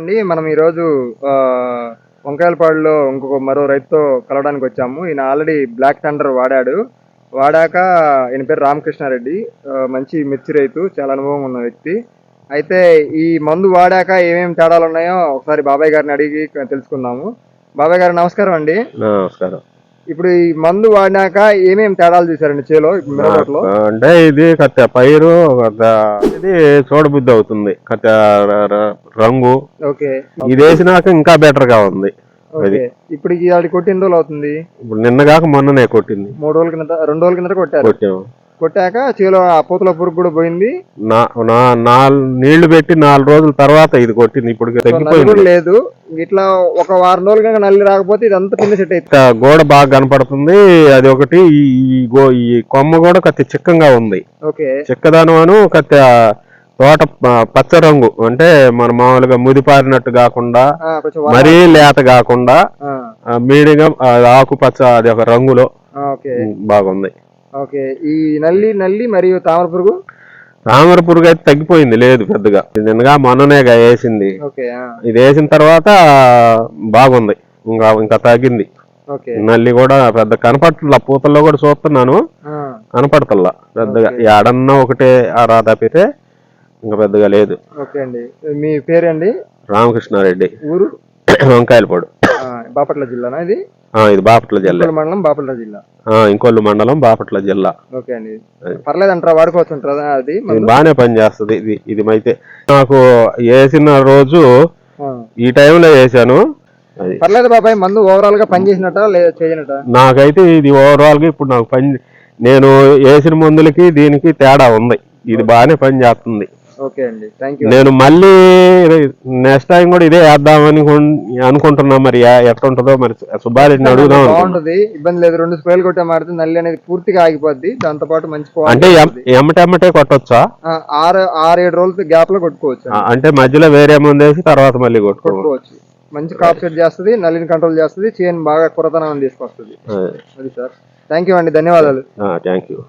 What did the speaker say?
అండి. మనం ఈరోజు వంకాయలపాడులో ఇంకొక మరో రైతుతో కలవడానికి వచ్చాము. ఈయన ఆల్రెడీ బ్లాక్ థండర్ వాడాడు. వాడాక ఈయన పేరు రామకృష్ణారెడ్డి. మంచి మిర్చి రైతు, చాలా అనుభవం ఉన్న వ్యక్తి. అయితే ఈ మందు వాడాక ఏమేమి తేడాలు ఉన్నాయో ఒకసారి బాబాయ్ గారిని అడిగి తెలుసుకుందాము. బాబాయ్ గారు నమస్కారం అండి. నమస్కారం. ఇప్పుడు ఈ మందు వాడినాక ఏమేమి తేడాలు చూసారండి చేలో మిరపలో? అంటే ఇది కత్త పైరు ఇది చూడబుద్ధి అవుతుంది, కత్త రంగు. ఓకే, ఇది వేసినాక ఇంకా బెటర్ గా ఉంది. ఇప్పుడు అది కొట్టి ఎన్ని రోజులు అవుతుంది? ఇప్పుడు నిన్నగాక మొన్ననే కొట్టింది. 3 రోజుల కింద 2 రోజుల కింద కొట్టాము. కొట్టాక చేలో ఆ పూతల పురుగు కూడా పోయింది. నీళ్లు పెట్టి 4 రోజుల తర్వాత ఇది కొట్టింది. ఇప్పుడు లేదు, ఇట్లా ఒక వారం రోజులు కనుక నల్లి రాకపోతే ఇదంతా కింద సెట్ అయితే గోడ బాగా కనపడుతుంది. అది ఒకటి. ఈ కొమ్మ కూడా కత్తి చిక్కంగా ఉంది. చిక్కదాను కత్తి తోట పచ్చ రంగు, అంటే మన మామూలుగా ముదిపారినట్టు కాకుండా, మరీ లేత కాకుండా మీడియం ఆకుపచ్చ, అది ఒక రంగులో బాగుంది. ఓకే, ఈ నల్లి మరియు తామర పురుగు అయితే తగ్గిపోయింది, లేదు పెద్దగా. నిన్నగా మొన్ననేగా వేసింది. ఇది వేసిన తర్వాత బాగుంది, ఇంకా తగ్గింది. నల్లి కూడా పెద్ద కనపడతల్లా. పూతల్లో కూడా చూస్తున్నాను, కనపడతల్లా పెద్దగా. ఏడన్నా ఒకటే అరా తప్పితే ఇంకా పెద్దగా లేదు. ఓకే అండి, మీ పేరండి? రామకృష్ణారెడ్డి, ఊరు? వంకాయలపాడు, బాపట్ల జిల్లానా ఇది? ఇది బాపట్ల జిల్లా, మండలం బాపట్ల జిల్లా, ఇంకొల్లు మండలం బాపట్ల జిల్లా. ఓకే అండి, పర్లేదంటారా? వాడుకోవచ్చు అది? బాగానే పని చేస్తుంది ఇది అయితే. నాకు వేసిన రోజు ఈ టైంలో వేసాను. పర్లేదు బాబాయ్, మందు ఓవరాల్ గా పని చేసినట్ట చేయనట? నాకైతే ఇది ఓవరాల్ గా ఇప్పుడు నాకు నేను వేసిన మందులకి దీనికి తేడా ఉంది. ఇది బాగానే పని చేస్తుంది. ఓకే అండి, థ్యాంక్ యూ. నేను మళ్ళీ నెక్స్ట్ టైం కూడా ఇదే వేద్దామని అనుకుంటున్నా. మరి ఎట్లా ఉంటుందో మరి సుబ్బారెడ్డిని అడుగుదాం. బాగుంటది, ఇబ్బంది లేదు. 2 స్ప్రేలు కొట్టే మారితే నల్లి అనేది పూర్తిగా ఆగిపోద్ది. దాంతో పాటు మంచి అంటే ఎమ్మటెమ్మటే కొట్టొచ్చా? 6-7 రోజుల గ్యాప్ లో కొట్టుకోవచ్చు. అంటే మధ్యలో వేరే మందు వేసి తర్వాత మళ్ళీ కొట్టుకోవచ్చు. మంచి కాప్ సెట్ చేస్తుంది, నల్లిని కంట్రోల్ చేస్తుంది, చేను బాగా కురతనాన్ని తీసుకొస్తుంది. అది సార్, థ్యాంక్ యూ అండి, ధన్యవాదాలు. Thank you.